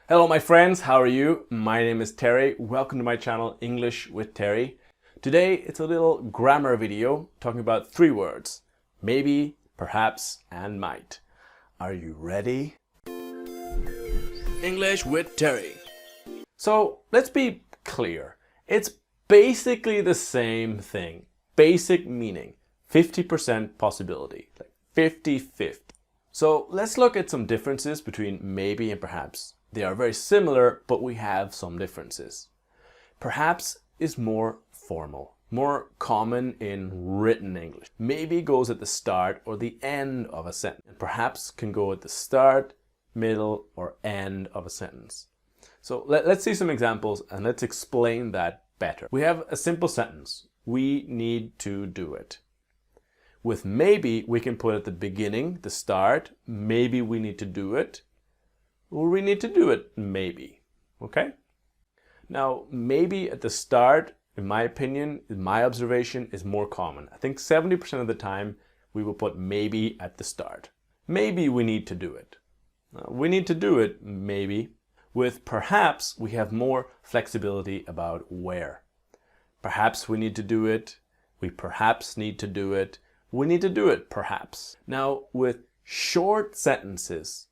Hello my friends, how are you? My name is Terry. Welcome to my channel English with Terry. Today it's a little grammar video talking about three words: maybe, perhaps, and might. Are you ready? English with Terry. So let's be clear. It's basically the same thing. Basic meaning, 50% possibility, like 50-50. So let's look at some differences between maybe and perhaps. They are very similar, but we have some differences. Perhaps is more formal, more common in written English. Maybe goes at the start or the end of a sentence. And perhaps can go at the start, middle, or end of a sentence. So let's see some examples and let's explain that better. We have a simple sentence. We need to do it. With maybe, we can put at the beginning, the start, maybe we need to do it. Or we need to do it, maybe. Okay? Now, maybe at the start, in my opinion, in my observation, is more common. I think 70% of the time, we will put maybe at the start. Maybe we need to do it. We need to do it, maybe. With perhaps, we have more flexibility about where. Perhaps we need to do it. We perhaps need to do it. We need to do it, perhaps. Now, with short sentences,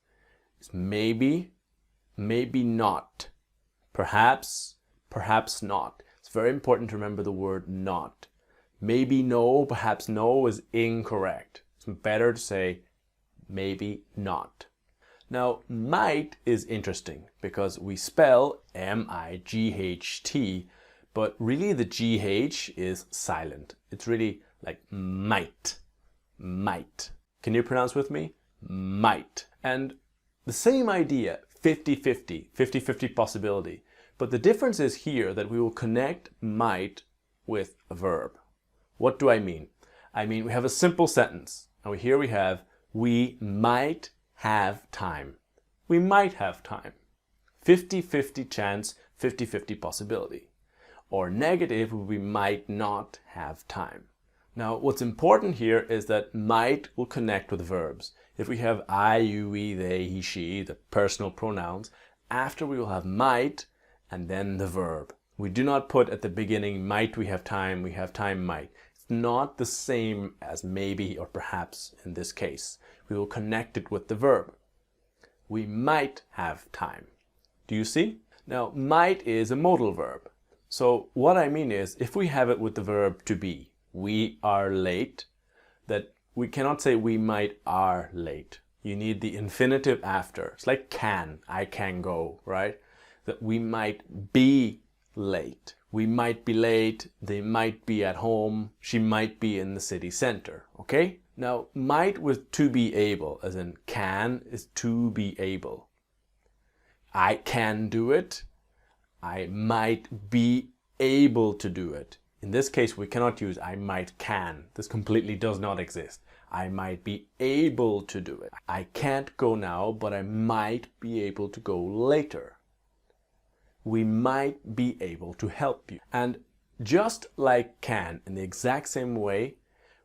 maybe, maybe not, perhaps, perhaps not. It's very important to remember the word not. Maybe no, perhaps no is incorrect. It's better to say maybe not. Now, might is interesting because we spell M-I-G-H-T, but really the G-H is silent. It's really like might, might. Can you pronounce with me? Might. And the same idea, 50-50, 50-50 possibility. But the difference is here that we will connect might with a verb. What do I mean? I mean, we have a simple sentence. And here we have, we might have time. We might have time. 50-50 chance, 50-50 possibility. Or negative, we might not have time. Now, what's important here is that might will connect with verbs. If we have I, you, we, they, he, she, the personal pronouns, after we will have might and then the verb. We do not put at the beginning might we have time, might. It's not the same as maybe or perhaps in this case. We will connect it with the verb. We might have time. Do you see? Now, might is a modal verb. So what I mean is, if we have it with the verb to be, we are late, that we cannot say we might are late. You need the infinitive after. It's like can, I can go, right? That we might be late. We might be late, they might be at home, she might be in the city center, okay? Now, might with to be able, as in can is to be able. I can do it. I might be able to do it. In this case, we cannot use I might can. This completely does not exist. I might be able to do it. I can't go now, but I might be able to go later. We might be able to help you. And just like can, in the exact same way,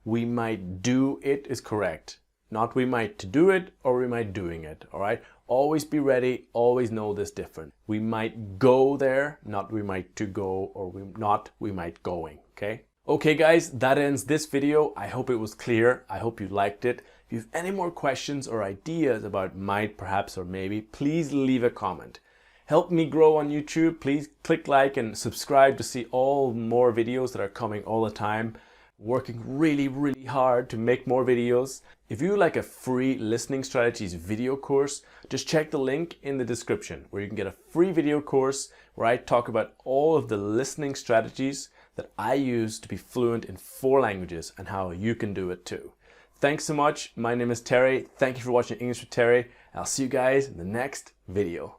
we might do it is correct. Not we might to do it or we might doing it, all right? Always be ready, always know this different. We might go there, not we might to go, or we might going, okay? Okay guys, that ends this video. I hope it was clear. I hope you liked it. If you have any more questions or ideas about might, perhaps, or maybe, please leave a comment. Help me grow on YouTube. Please click like and subscribe to see all more videos that are coming all the time. Working really hard to make more videos. If you like a free listening strategies video course, just check the link in the description where you can get a free video course where I talk about all of the listening strategies that I use to be fluent in 4 languages and how you can do it too. Thanks so much. My name is Terry. Thank you for watching English with Terry. I'll see you guys in the next video.